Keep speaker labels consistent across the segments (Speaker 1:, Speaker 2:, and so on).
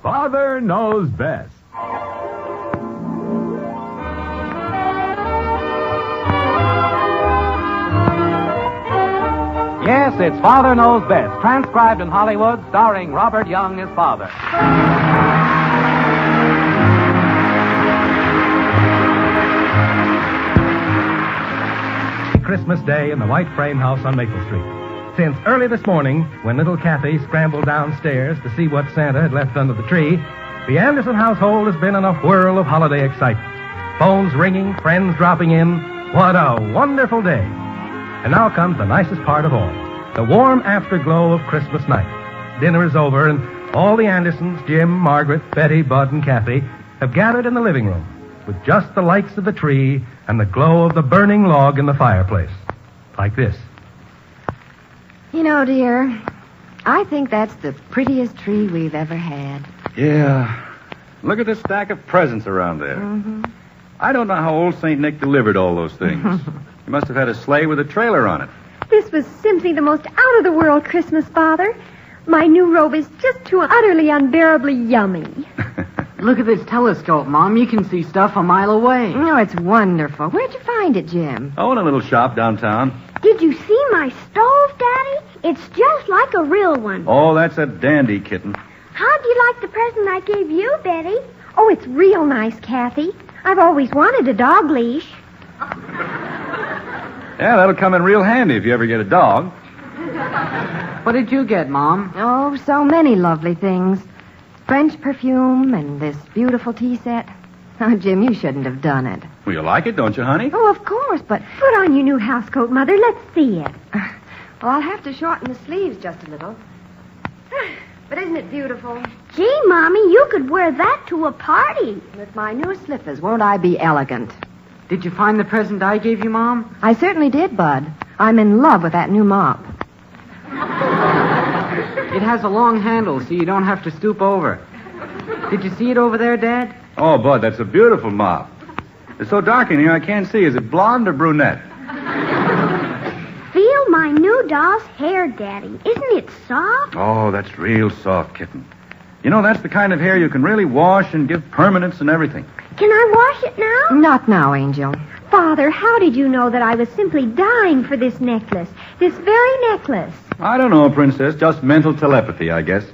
Speaker 1: Father Knows Best.
Speaker 2: Yes, it's Father Knows Best, transcribed in Hollywood, starring Robert Young as father.
Speaker 3: Christmas Day in the white frame house on Maple Street. Since early this morning, when little Kathy scrambled downstairs to see what Santa had left under the tree, the Anderson household has been in a whirl of holiday excitement. Phones ringing, friends dropping in. What a wonderful day. And now comes the nicest part of all, the warm afterglow of Christmas night. Dinner is over, and all the Andersons, Jim, Margaret, Betty, Bud, and Kathy, have gathered in the living room with just the lights of the tree and the glow of the burning log in the fireplace. Like this.
Speaker 4: You know, dear, I think that's the prettiest tree we've ever had.
Speaker 5: Yeah. Look at this stack of presents around there.
Speaker 4: Mm-hmm.
Speaker 5: I don't know how old St. Nick delivered all those things. He must have had a sleigh with a trailer on it.
Speaker 6: This was simply the most out-of-the-world Christmas, Father. My new robe is just too utterly unbearably yummy.
Speaker 7: Look at this telescope, Mom. You can see stuff a mile away.
Speaker 4: Oh, it's wonderful. Where'd you find it, Jim?
Speaker 5: Oh, in a little shop downtown.
Speaker 8: Did you see my stove, Daddy? It's just like a real one.
Speaker 5: Oh, that's a dandy, kitten.
Speaker 8: How'd you like the present I gave you, Betty?
Speaker 6: Oh, it's real nice, Kathy. I've always wanted a dog leash.
Speaker 5: Yeah, that'll come in real handy if you ever get a dog.
Speaker 7: What did you get, Mom?
Speaker 4: Oh, so many lovely things. French perfume and this beautiful tea set. Oh, Jim, you shouldn't have done it.
Speaker 5: Well, you like it, don't you, honey?
Speaker 6: Oh, of course, but put on your new housecoat, Mother. Let's see it.
Speaker 4: Well, I'll have to shorten the sleeves just a little. But isn't it beautiful?
Speaker 8: Gee, Mommy, you could wear that to a party.
Speaker 4: With my new slippers, won't I be elegant?
Speaker 7: Did you find the present I gave you, Mom?
Speaker 4: I certainly did, Bud. I'm in love with that new mop.
Speaker 7: It has a long handle, so you don't have to stoop over. Did you see it over there, Dad?
Speaker 5: Oh, Bud, that's a beautiful mop. It's so dark in here I can't see. Is it blonde or brunette?
Speaker 8: Feel my new doll's hair, Daddy. Isn't it soft?
Speaker 5: Oh, that's real soft, kitten. You know, that's the kind of hair you can really wash and give permanence and everything.
Speaker 8: Can I wash it now?
Speaker 4: Not now, Angel.
Speaker 6: Father, how did you know that I was simply dying for this necklace? This very necklace.
Speaker 5: I don't know, Princess. Just mental telepathy, I guess.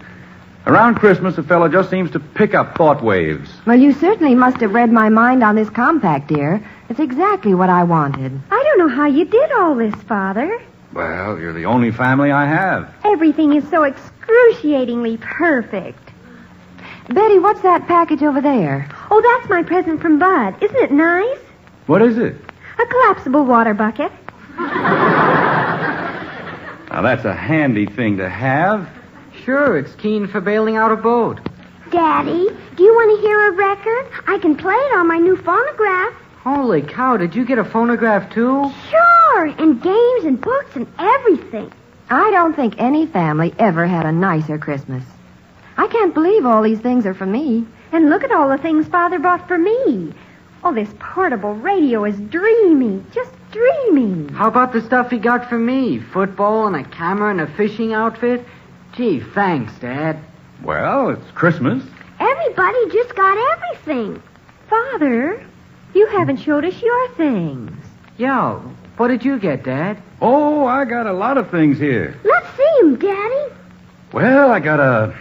Speaker 5: Around Christmas, a fellow just seems to pick up thought waves.
Speaker 4: Well, you certainly must have read my mind on this compact, dear. It's exactly what I wanted.
Speaker 6: I don't know how you did all this, Father.
Speaker 5: Well, you're the only family I have.
Speaker 6: Everything is so excruciatingly perfect.
Speaker 4: Betty, what's that package over there?
Speaker 6: Oh, that's my present from Bud. Isn't it nice?
Speaker 5: What is it?
Speaker 6: A collapsible water bucket.
Speaker 5: Now, that's a handy thing to have.
Speaker 7: Sure, it's keen for bailing out a boat.
Speaker 8: Daddy, do you want to hear a record? I can play it on my new phonograph.
Speaker 7: Holy cow, did you get a phonograph, too?
Speaker 8: Sure, and games and books and everything.
Speaker 4: I don't think any family ever had a nicer Christmas. I can't believe all these things are for me.
Speaker 6: And look at all the things Father bought for me. Oh, this portable radio is dreamy. Just dreamy.
Speaker 7: How about the stuff he got for me? Football and a camera and a fishing outfit? Gee, thanks, Dad.
Speaker 5: Well, it's Christmas.
Speaker 8: Everybody just got everything.
Speaker 6: Father, you haven't showed us your things.
Speaker 7: Yeah, what did you get, Dad?
Speaker 5: Oh, I got a lot of things here.
Speaker 8: Let's see 'em, Daddy.
Speaker 5: Well, I got a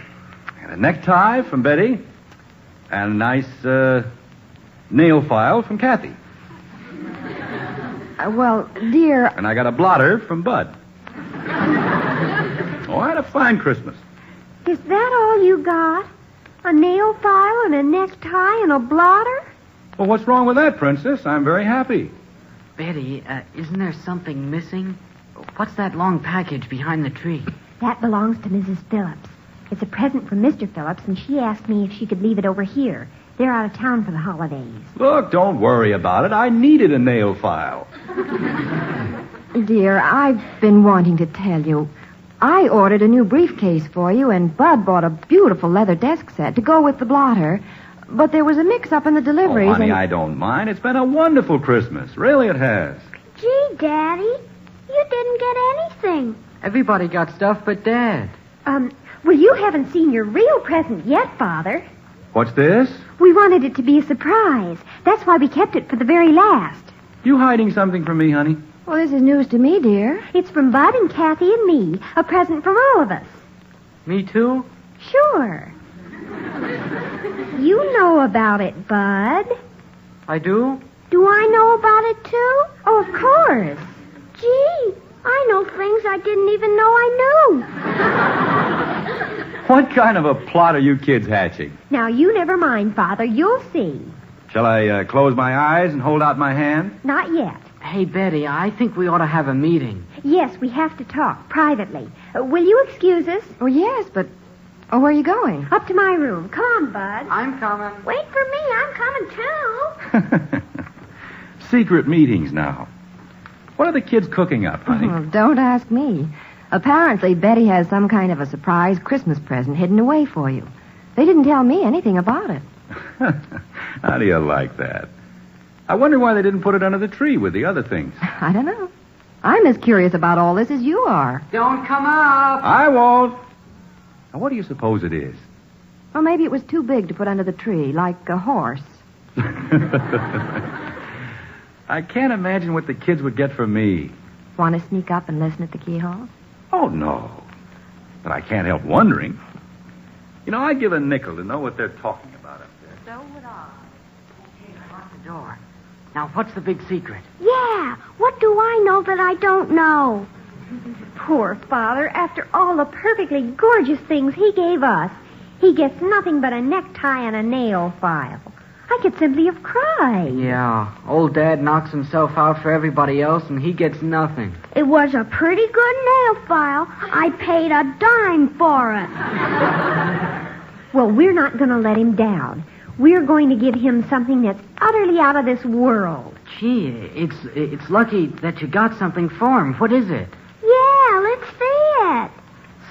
Speaker 5: necktie from Betty and a nice nail file from Kathy.
Speaker 4: Well, dear...
Speaker 5: And I got a blotter from Bud. Oh, I had a fine Christmas.
Speaker 6: Is that all you got? A nail file and a necktie and a blotter?
Speaker 5: Well, what's wrong with that, Princess? I'm very happy.
Speaker 7: Betty, isn't there something missing? What's that long package behind the tree?
Speaker 6: That belongs to Mrs. Phillips. It's a present from Mr. Phillips, and she asked me if she could leave it over here. They're out of town for the holidays.
Speaker 5: Look, don't worry about it. I needed a nail file.
Speaker 4: Dear, I've been wanting to tell you. I ordered a new briefcase for you, and Bud bought a beautiful leather desk set to go with the blotter. But there was a mix-up in the deliveries.
Speaker 5: Oh, honey, I don't mind. It's been a wonderful Christmas. Really, it has.
Speaker 8: Gee, Daddy, you didn't get anything.
Speaker 7: Everybody got stuff but Dad.
Speaker 6: Well, you haven't seen your real present yet, Father.
Speaker 5: What's this?
Speaker 6: We wanted it to be a surprise. That's why we kept it for the very last.
Speaker 5: You hiding something from me, honey?
Speaker 4: Well, this is news to me, dear.
Speaker 6: It's from Bud and Kathy and me. A present from all of us.
Speaker 7: Me too?
Speaker 6: Sure. You know about it, Bud.
Speaker 7: I do?
Speaker 8: Do I know about it, too?
Speaker 6: Oh, of course.
Speaker 8: Gee, I know things I didn't even know I knew.
Speaker 5: What kind of a plot are you kids hatching?
Speaker 6: Now, you never mind, Father. You'll see.
Speaker 5: Shall I close my eyes and hold out my hand?
Speaker 6: Not yet.
Speaker 7: Hey, Betty, I think we ought to have a meeting.
Speaker 6: Yes, we have to talk privately. Will you excuse us?
Speaker 4: Oh, yes, but... Oh, where are you going?
Speaker 6: Up to my room. Come on, Bud.
Speaker 7: I'm coming.
Speaker 8: Wait for me. I'm coming, too.
Speaker 5: Secret meetings now. What are the kids cooking up, honey?
Speaker 4: Oh, don't ask me. Apparently, Betty has some kind of a surprise Christmas present hidden away for you. They didn't tell me anything about it.
Speaker 5: How do you like that? I wonder why they didn't put it under the tree with the other things.
Speaker 4: I don't know. I'm as curious about all this as you are.
Speaker 7: Don't come up.
Speaker 5: I won't. Now, what do you suppose it is?
Speaker 4: Well, maybe it was too big to put under the tree, like a horse.
Speaker 5: I can't imagine what the kids would get from me.
Speaker 4: Want to sneak up and listen at the keyhole?
Speaker 5: Oh, no. But I can't help wondering. You know, I'd give a nickel to know what they're talking about up there.
Speaker 7: So would I. Hey, lock the door. Now, what's the big secret?
Speaker 8: Yeah, what do I know that I don't know?
Speaker 6: Poor Father, after all the perfectly gorgeous things he gave us, he gets nothing but a necktie and a nail file. I could simply have cried.
Speaker 7: Yeah, old Dad knocks himself out for everybody else, and he gets nothing.
Speaker 8: It was a pretty good nail file. I paid a dime for it.
Speaker 6: Well, we're not going to let him down. We're going to give him something that's utterly out of this world.
Speaker 7: Gee, it's lucky that you got something for him. What is it?
Speaker 8: Yeah, let's see it.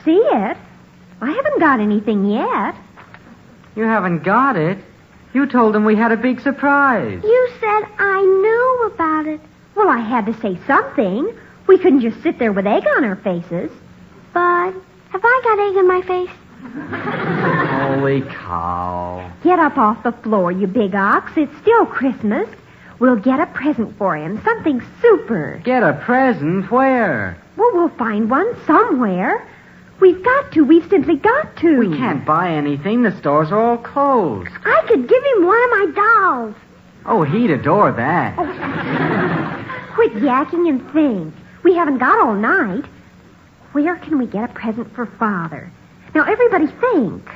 Speaker 6: See it? I haven't got anything yet.
Speaker 7: You haven't got it? You told him we had a big surprise.
Speaker 8: You said I knew about it.
Speaker 6: Well, I had to say something. We couldn't just sit there with egg on our faces.
Speaker 8: Bud, have I got egg in my face?
Speaker 7: Holy cow.
Speaker 6: Get up off the floor, you big ox. It's still Christmas. We'll get a present for him. Something super.
Speaker 7: Get a present? Where?
Speaker 6: Well, we'll find one somewhere. We've got to. We've simply got to.
Speaker 7: We can't buy anything. The stores are all closed.
Speaker 8: I could give him one of my dolls.
Speaker 7: Oh, he'd adore that.
Speaker 6: Quit yakking and think. We haven't got all night. Where can we get a present for Father? Now, everybody think.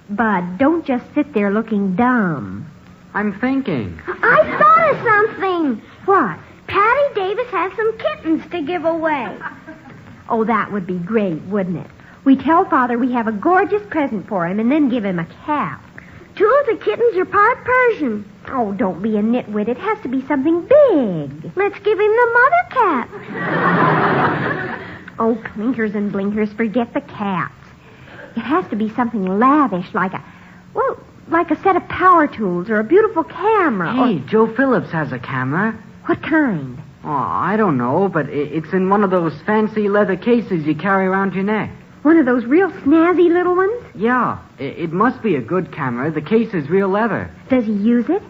Speaker 6: Bud, don't just sit there looking dumb.
Speaker 7: I'm thinking.
Speaker 8: I thought of something.
Speaker 6: What?
Speaker 8: Patty Davis has some kittens to give away.
Speaker 6: Oh, that would be great, wouldn't it? We tell Father we have a gorgeous present for him and then give him a cap.
Speaker 8: 2 of the kittens are part Persian.
Speaker 6: Oh, don't be a nitwit. It has to be something big.
Speaker 8: Let's give him the mother cat.
Speaker 6: Oh, clinkers and blinkers, forget the cats. It has to be something lavish, like a set of power tools or a beautiful camera.
Speaker 7: Hey, Joe Phillips has a camera.
Speaker 6: What kind?
Speaker 7: Oh, I don't know, but it's in one of those fancy leather cases you carry around your neck.
Speaker 6: One of those real snazzy little ones?
Speaker 7: Yeah, it must be a good camera. The case is real leather.
Speaker 6: Does he use it?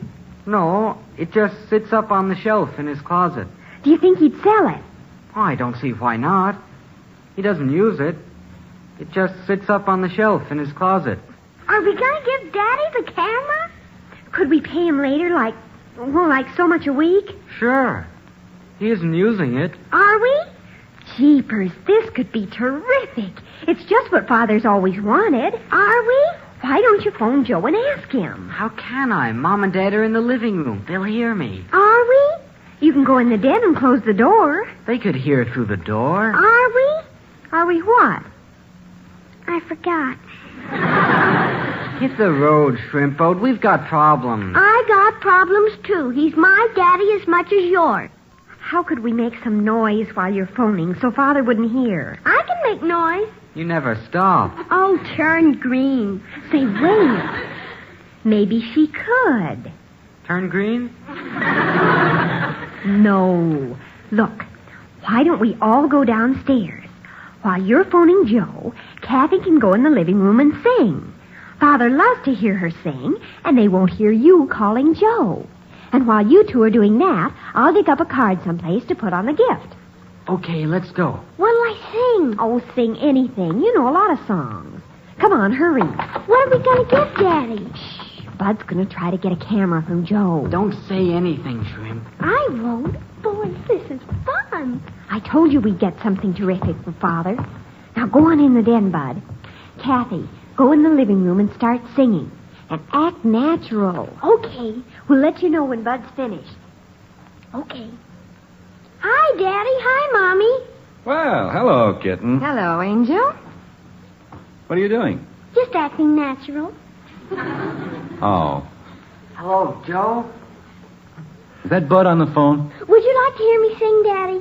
Speaker 7: No, it just sits up on the shelf in his closet.
Speaker 6: Do you think he'd sell it?
Speaker 7: Oh, I don't see why not. He doesn't use it. It just sits up on the shelf in his closet.
Speaker 8: Are we going to give Daddy the camera?
Speaker 6: Could we pay him later, like so much a week?
Speaker 7: Sure. He isn't using it.
Speaker 8: Are we?
Speaker 6: Jeepers, this could be terrific. It's just what Father's always wanted.
Speaker 8: Are we?
Speaker 6: Why don't you phone Joe and ask him?
Speaker 7: How can I? Mom and Dad are in the living room. They'll hear me.
Speaker 8: Are we?
Speaker 6: You can go in the den and close the door.
Speaker 7: They could hear through the door.
Speaker 8: Are we?
Speaker 6: Are we what?
Speaker 8: I forgot.
Speaker 7: Hit the road, Shrimp Boat. We've got problems.
Speaker 8: I got problems, too. He's my daddy as much as yours.
Speaker 6: How could we make some noise while you're phoning so Father wouldn't hear?
Speaker 8: I can make noise.
Speaker 7: You never stop.
Speaker 8: Oh, turn green.
Speaker 6: Say, wait. Maybe she could.
Speaker 7: Turn green?
Speaker 6: No. Look, why don't we all go downstairs? While you're phoning Joe, Kathy can go in the living room and sing. Father loves to hear her sing, and they won't hear you calling Joe. And while you two are doing that, I'll dig up a card someplace to put on the gift.
Speaker 7: Okay, let's go.
Speaker 8: What'll I sing?
Speaker 6: Oh, sing anything. You know a lot of songs. Come on, hurry.
Speaker 8: What are we going to give Daddy?
Speaker 6: Shh. Bud's going to try to get a camera from Joe.
Speaker 7: Don't say anything, Shrimp.
Speaker 8: I won't. Boy, this is fun.
Speaker 6: I told you we'd get something terrific for Father. Now go on in the den, Bud. Kathy, go in the living room and start singing. And act natural.
Speaker 8: Okay.
Speaker 6: We'll let you know when Bud's finished.
Speaker 8: Okay. Hi, Daddy. Hi, Mommy.
Speaker 5: Well, hello, kitten.
Speaker 4: Hello, Angel.
Speaker 5: What are you doing?
Speaker 8: Just acting natural.
Speaker 5: Oh.
Speaker 7: Hello, Joe.
Speaker 5: Is that Bud on the phone?
Speaker 8: Would you like to hear me sing, Daddy?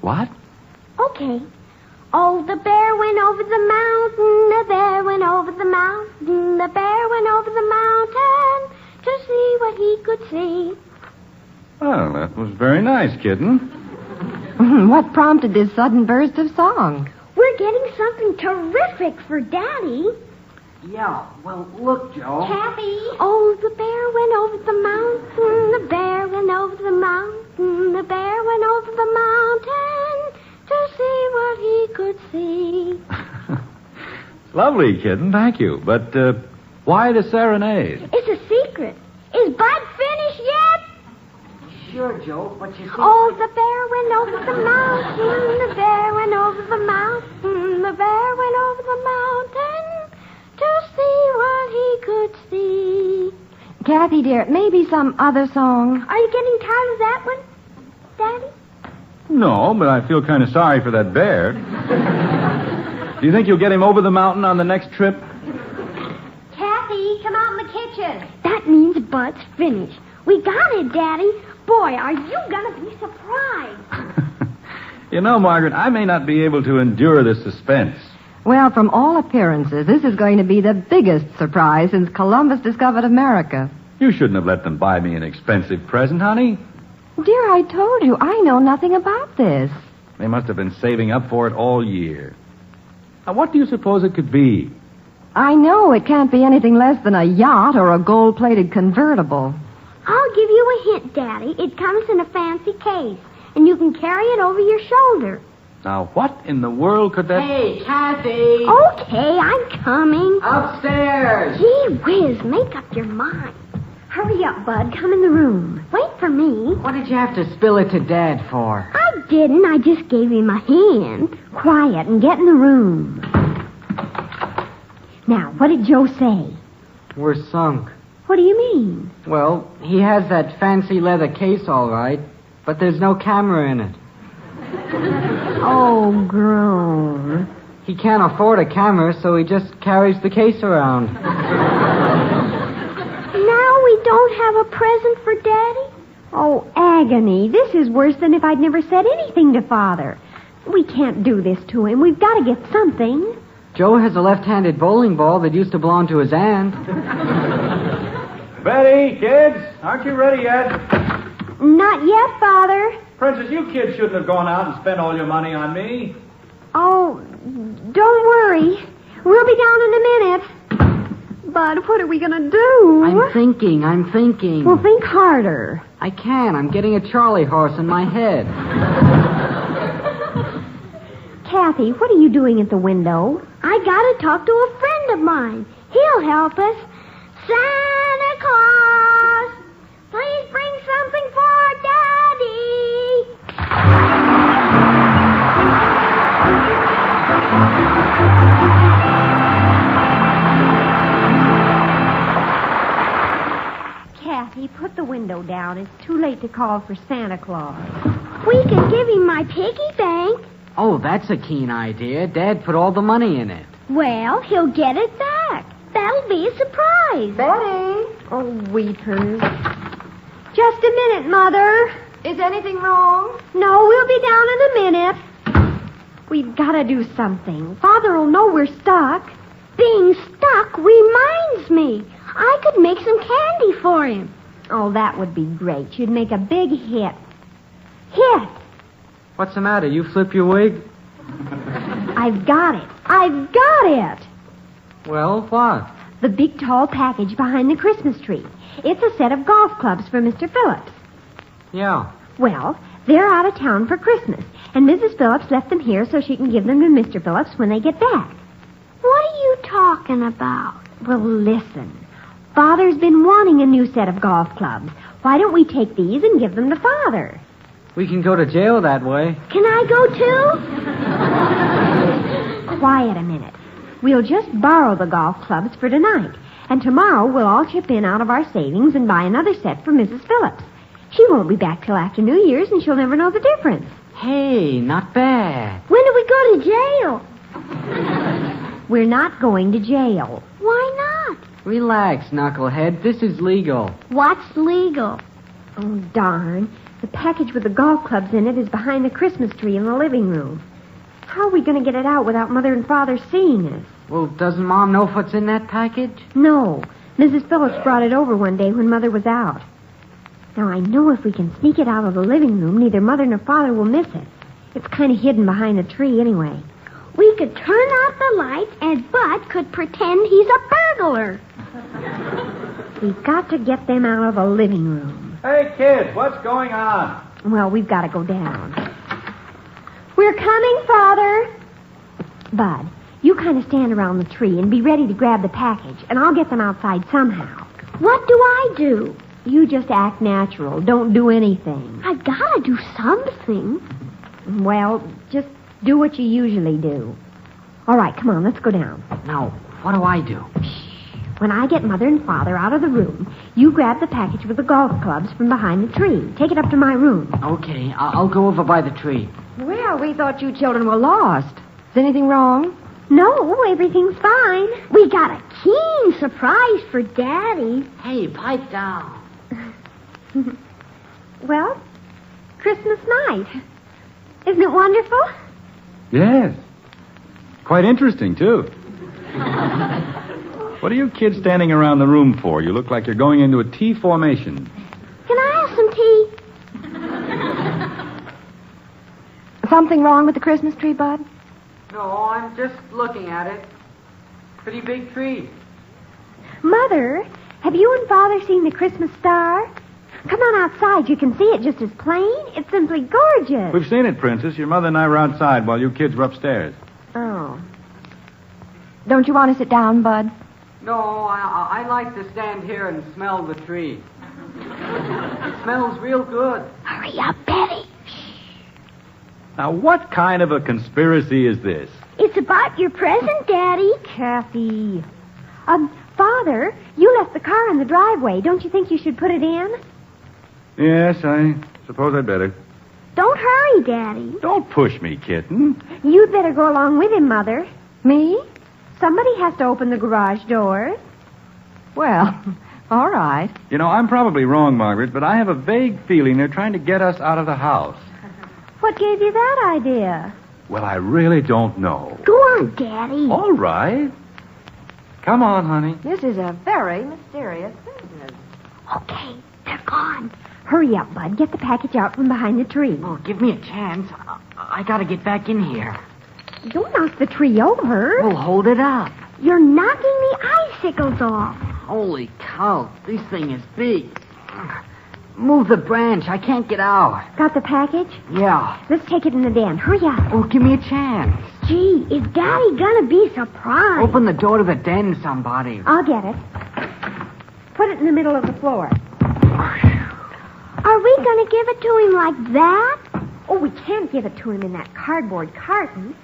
Speaker 5: What?
Speaker 8: Okay. Oh, the bear went over the mountain, the bear went over the mountain, the bear went over the mountain to see what he could see.
Speaker 5: Well, that was very nice, kitten.
Speaker 4: What prompted this sudden burst of song?
Speaker 8: We're getting something terrific for Daddy.
Speaker 7: Yeah, well, look, Joe.
Speaker 8: Kathy. Oh, the bear went over the mountain, the bear went over the mountain, the bear went over the mountain to see what he could see.
Speaker 5: Lovely, kitten. Thank you. But why the serenade?
Speaker 8: It's a secret. Is Bud finished yet?
Speaker 7: Sure, Joe, but you see...
Speaker 8: Oh, the bear went over the mountain, the bear went over the mountain, the bear went over the mountain to see what he could see.
Speaker 4: Kathy, dear, maybe some other song.
Speaker 8: Are you getting tired of that one, Daddy?
Speaker 5: No, but I feel kind of sorry for that bear. Do you think you'll get him over the mountain on the next trip?
Speaker 6: Kathy, come out in the kitchen.
Speaker 8: That means Bud's finished. We got it, Daddy. Boy, are you going to be surprised.
Speaker 5: You know, Margaret, I may not be able to endure this suspense.
Speaker 4: Well, from all appearances, this is going to be the biggest surprise since Columbus discovered America.
Speaker 5: You shouldn't have let them buy me an expensive present, honey.
Speaker 4: Dear, I told you, I know nothing about this.
Speaker 5: They must have been saving up for it all year. Now, what do you suppose it could be?
Speaker 4: I know it can't be anything less than a yacht or a gold-plated convertible.
Speaker 8: I'll give you a hint, Daddy. It comes in a fancy case, and you can carry it over your shoulder.
Speaker 5: Now, what in the world could that...
Speaker 7: Hey, Kathy!
Speaker 8: Okay, I'm coming.
Speaker 7: Upstairs!
Speaker 8: Gee whiz, make up your mind.
Speaker 6: Hurry up, Bud. Come in the room.
Speaker 8: Wait for me.
Speaker 7: What did you have to spill it to Dad for?
Speaker 8: I didn't. I just gave him a hand.
Speaker 6: Quiet and get in the room. Now, what did Joe say?
Speaker 7: We're sunk.
Speaker 6: What do you mean?
Speaker 7: Well, he has that fancy leather case, all right, but there's no camera in it.
Speaker 6: Oh, groan.
Speaker 7: He can't afford a camera, so he just carries the case around.
Speaker 8: Now we don't have a present for Daddy?
Speaker 6: Oh, agony. This is worse than if I'd never said anything to Father. We can't do this to him. We've got to get something.
Speaker 7: Joe has a left-handed bowling ball that used to belong to his aunt.
Speaker 5: Betty, kids, aren't you ready yet?
Speaker 6: Not yet, Father.
Speaker 5: Princess, you kids shouldn't have gone out and spent all your money on me.
Speaker 6: Oh, don't worry. We'll be down in a minute. Bud, what are we going to do?
Speaker 7: I'm thinking.
Speaker 6: Well, think harder.
Speaker 7: I can. I'm getting a Charlie horse in my head.
Speaker 6: Kathy, what are you doing at the window?
Speaker 8: I got to talk to a friend of mine. He'll help us. Santa Claus, please bring something for Daddy.
Speaker 6: Kathy, put the window down. It's too late to call for Santa Claus.
Speaker 8: We can give him my piggy bank.
Speaker 7: Oh, that's a keen idea. Dad put all the money in it.
Speaker 8: Well, he'll get it back. That'll be a surprise.
Speaker 4: Betty!
Speaker 6: Oh, weepers. Just a minute, Mother.
Speaker 4: Is anything wrong?
Speaker 6: No, we'll be down in a minute. We've got to do something. Father will know we're stuck.
Speaker 8: Being stuck reminds me. I could make some candy for him.
Speaker 6: Oh, that would be great. You'd make a big hit. Hit!
Speaker 7: What's the matter? You flip your wig?
Speaker 6: I've got it. I've got it.
Speaker 7: Well, what?
Speaker 6: The big tall package behind the Christmas tree. It's a set of golf clubs for Mr. Phillips.
Speaker 7: Yeah.
Speaker 6: Well, they're out of town for Christmas, and Mrs. Phillips left them here so she can give them to Mr. Phillips when they get back.
Speaker 8: What are you talking about?
Speaker 6: Well, listen. Father's been wanting a new set of golf clubs. Why don't we take these and give them to Father?
Speaker 7: We can go to jail that way.
Speaker 6: Can I go too? Quiet a minute. We'll just borrow the golf clubs for tonight, and tomorrow we'll all chip in out of our savings and buy another set for Mrs. Phillips. She won't be back till after New Year's, and she'll never know the difference.
Speaker 7: Hey, not bad.
Speaker 6: When do we go to jail? We're not going to jail.
Speaker 8: Why not?
Speaker 7: Relax, knucklehead. This is legal.
Speaker 8: What's legal?
Speaker 6: Oh, darn. The package with the golf clubs in it is behind the Christmas tree in the living room. How are we going to get it out without Mother and Father seeing us?
Speaker 7: Well, doesn't Mom know what's in that package?
Speaker 6: No. Mrs. Phillips brought it over one day when Mother was out. Now, I know if we can sneak it out of the living room, neither Mother nor Father will miss it. It's kind of hidden behind the tree anyway.
Speaker 8: We could turn out the lights and Bud could pretend he's a burglar.
Speaker 6: We've got to get them out of the living room.
Speaker 5: Hey, kids, what's going on?
Speaker 6: Well, we've got to go down. We're coming, Father. Bud, you kind of stand around the tree and be ready to grab the package, and I'll get them outside somehow.
Speaker 8: What do I do?
Speaker 6: You just act natural. Don't do anything.
Speaker 8: I gotta do something.
Speaker 6: Well, just do what you usually do. All right, come on, let's go down.
Speaker 7: Now, what do I do?
Speaker 6: When I get Mother and Father out of the room, you grab the package with the golf clubs from behind the tree. Take it up to my room.
Speaker 7: Okay, I'll go over by the tree.
Speaker 4: Well, we thought you children were lost. Is anything wrong?
Speaker 6: No, everything's fine.
Speaker 8: We got a keen surprise for Daddy.
Speaker 7: Hey, pipe down.
Speaker 6: Well, Christmas night. Isn't it wonderful?
Speaker 5: Yes. Quite interesting, too. What are you kids standing around the room for? You look like you're going into a T formation.
Speaker 8: Can I have some tea?
Speaker 4: Something wrong with the Christmas tree, Bud?
Speaker 7: No, I'm just looking at it. Pretty big tree.
Speaker 6: Mother, have you and Father seen the Christmas star? Come on outside. You can see it just as plain. It's simply gorgeous.
Speaker 5: We've seen it, Princess. Your mother and I were outside while you kids were upstairs.
Speaker 6: Oh.
Speaker 4: Don't you want to sit down, Bud?
Speaker 7: No, I like to stand here and smell the tree. It smells real good.
Speaker 8: Hurry up, Betty.
Speaker 5: Now, what kind of a conspiracy is this?
Speaker 8: It's about your present, Daddy.
Speaker 6: Kathy. Father, you left the car in the driveway. Don't you think you should put it in?
Speaker 5: Yes, I suppose I'd better.
Speaker 8: Don't hurry, Daddy.
Speaker 5: Don't push me, kitten.
Speaker 6: You'd better go along with him, Mother.
Speaker 4: Me?
Speaker 6: Somebody has to open the garage doors.
Speaker 4: Well, all right.
Speaker 5: You know, I'm probably wrong, Margaret, but I have a vague feeling they're trying to get us out of the house.
Speaker 6: What gave you that idea?
Speaker 5: Well, I really don't know.
Speaker 8: Go on, Daddy.
Speaker 5: All right. Come on, honey.
Speaker 4: This is a very mysterious business.
Speaker 8: Okay, they're gone.
Speaker 6: Hurry up, Bud. Get the package out from behind the tree.
Speaker 7: Oh, give me a chance. I gotta get back in here.
Speaker 6: Don't knock the tree over.
Speaker 7: Well, hold it up.
Speaker 8: You're knocking the icicles off.
Speaker 7: Holy cow, this thing is big. Move the branch. I can't get out.
Speaker 6: Got the package?
Speaker 7: Yeah.
Speaker 6: Let's take it in the den. Hurry up.
Speaker 7: Oh, give me a chance.
Speaker 8: Gee, is Daddy gonna be surprised?
Speaker 7: Open the door to the den, somebody.
Speaker 6: I'll get it. Put it in the middle of the floor.
Speaker 8: Are we gonna give it to him like that?
Speaker 6: Oh, we can't give it to him in that cardboard carton.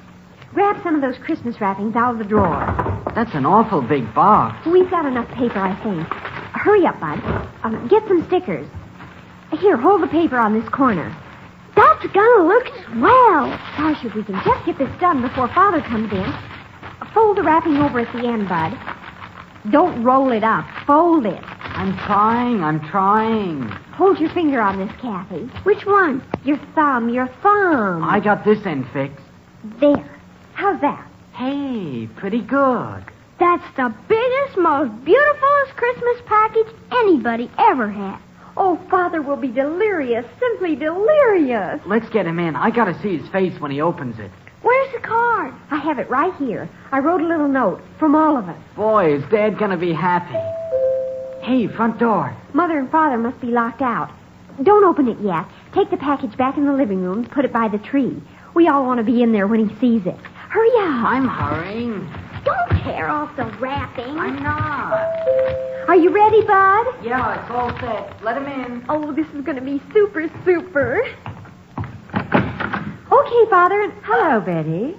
Speaker 6: Grab some of those Christmas wrappings out of the drawer.
Speaker 7: That's an awful big box.
Speaker 6: We've got enough paper, I think. Hurry up, Bud. Get some stickers. Here, hold the paper on this corner.
Speaker 8: That's gonna look swell.
Speaker 6: Gosh, if we can just get this done before Father comes in. Fold the wrapping over at the end, Bud. Don't roll it up. Fold it.
Speaker 7: I'm trying.
Speaker 6: Hold your finger on this, Kathy.
Speaker 8: Which one?
Speaker 6: Your thumb.
Speaker 7: I got this end fixed.
Speaker 6: There. How's that?
Speaker 7: Hey, pretty good.
Speaker 8: That's the biggest, most beautifulest Christmas package anybody ever had.
Speaker 6: Oh, Father will be delirious. Simply delirious.
Speaker 7: Let's get him in. I gotta see his face when he opens it.
Speaker 6: Where's the card? I have it right here. I wrote a little note from all of us.
Speaker 7: Boy, is Dad gonna be happy. Hey, front door.
Speaker 6: Mother and Father must be locked out. Don't open it yet. Take the package back in the living room, put it by the tree. We all want to be in there when he sees it. Hurry up.
Speaker 7: I'm hurrying.
Speaker 8: Don't tear off the wrapping.
Speaker 7: I'm not.
Speaker 6: Are you ready, Bud?
Speaker 7: Yeah, it's all set. Let him in.
Speaker 6: Oh, this is going to be super, super. Okay, Father.
Speaker 4: Hello, Betty.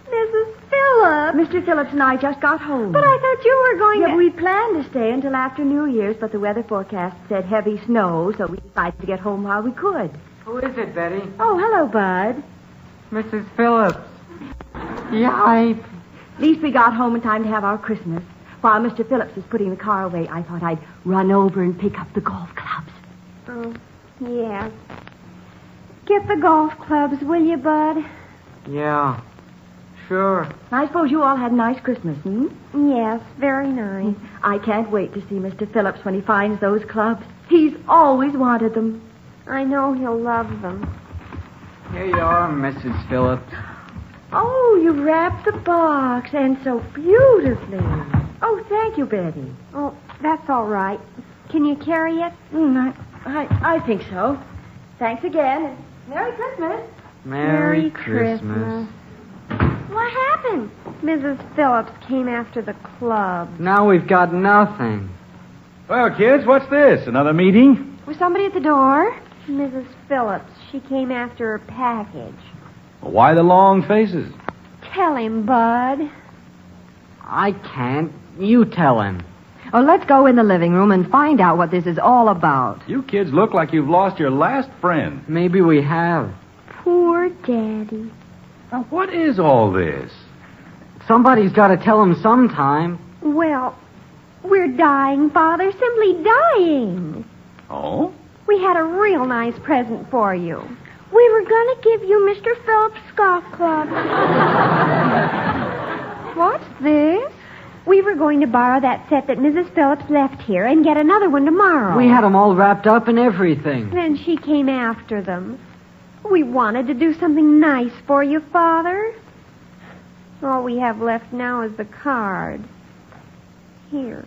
Speaker 6: Mrs. Phillips.
Speaker 4: Mr. Phillips and I just got home.
Speaker 6: But I thought you were going to...
Speaker 4: We planned to stay until after New Year's, but the weather forecast said heavy snow, so we decided to get home while we could.
Speaker 7: Who is it, Betty?
Speaker 4: Oh, hello, Bud.
Speaker 7: Mrs. Phillips. Yipe.
Speaker 4: At least we got home in time to have our Christmas. While Mr. Phillips was putting the car away, I thought I'd run over and pick up the golf clubs.
Speaker 6: Oh, yeah. Get the golf clubs, will you, Bud?
Speaker 7: Yeah, sure.
Speaker 4: I suppose you all had a nice Christmas,
Speaker 6: Yes, very nice.
Speaker 4: I can't wait to see Mr. Phillips when he finds those clubs. He's always wanted them.
Speaker 6: I know he'll love them.
Speaker 7: Here you are, Mrs. Phillips.
Speaker 4: Oh, you wrapped the box, and so beautifully. Oh, thank you, Betty.
Speaker 6: Oh, that's all right. Can you carry it?
Speaker 4: I think so. Thanks again, and Merry Christmas.
Speaker 7: Merry Christmas.
Speaker 6: What happened? Mrs. Phillips came after the club.
Speaker 7: Now we've got nothing.
Speaker 5: Well, kids, what's this? Another meeting?
Speaker 4: Was somebody at the door?
Speaker 6: Mrs. Phillips, she came after her package.
Speaker 5: Why the long faces?
Speaker 6: Tell him, Bud.
Speaker 7: I can't. You tell him.
Speaker 4: Oh, let's go in the living room and find out what this is all about.
Speaker 5: You kids look like you've lost your last friend.
Speaker 7: Maybe we have.
Speaker 6: Poor Daddy.
Speaker 5: Now, what is all this?
Speaker 7: Somebody's got to tell him sometime.
Speaker 6: Well, we're dying, Father. Simply dying.
Speaker 5: Oh?
Speaker 6: We had a real nice present for you. We were going to give you Mr. Phillips' golf club.
Speaker 4: What's this?
Speaker 6: We were going to borrow that set that Mrs. Phillips left here and get another one tomorrow.
Speaker 7: We had them all wrapped up and everything.
Speaker 6: Then she came after them. We wanted to do something nice for you, Father. All we have left now is the card. Here.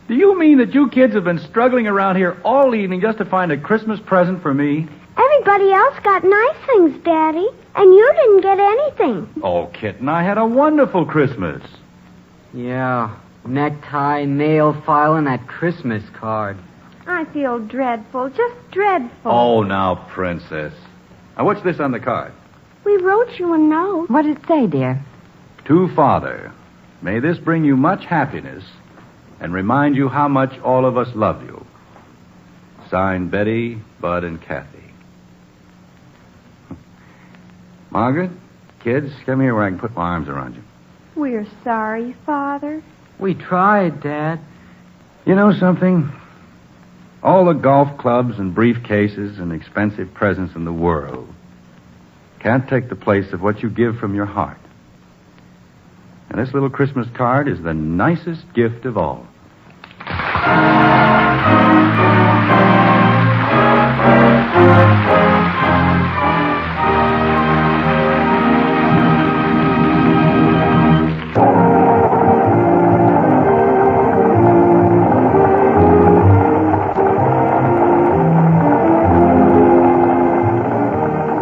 Speaker 5: Do you mean that you kids have been struggling around here all evening just to find a Christmas present for me?
Speaker 8: Everybody else got nice things, Daddy, and you didn't get anything.
Speaker 5: Oh, Kitten, I had a wonderful Christmas.
Speaker 7: Yeah, necktie, nail file, and that Christmas card.
Speaker 6: I feel dreadful, just dreadful.
Speaker 5: Oh, now, Princess. Now, what's this on the card?
Speaker 8: We wrote you a note.
Speaker 4: What did it say, dear?
Speaker 5: To Father, may this bring you much happiness and remind you how much all of us love you. Signed, Betty, Bud, and Kathy. Margaret, kids, come here where I can put my arms around you.
Speaker 6: We're sorry, Father.
Speaker 7: We tried, Dad.
Speaker 5: You know something? All the golf clubs and briefcases and expensive presents in the world can't take the place of what you give from your heart. And this little Christmas card is the nicest gift of all.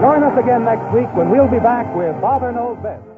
Speaker 3: Join us again next week when we'll be back with Father Knows Best.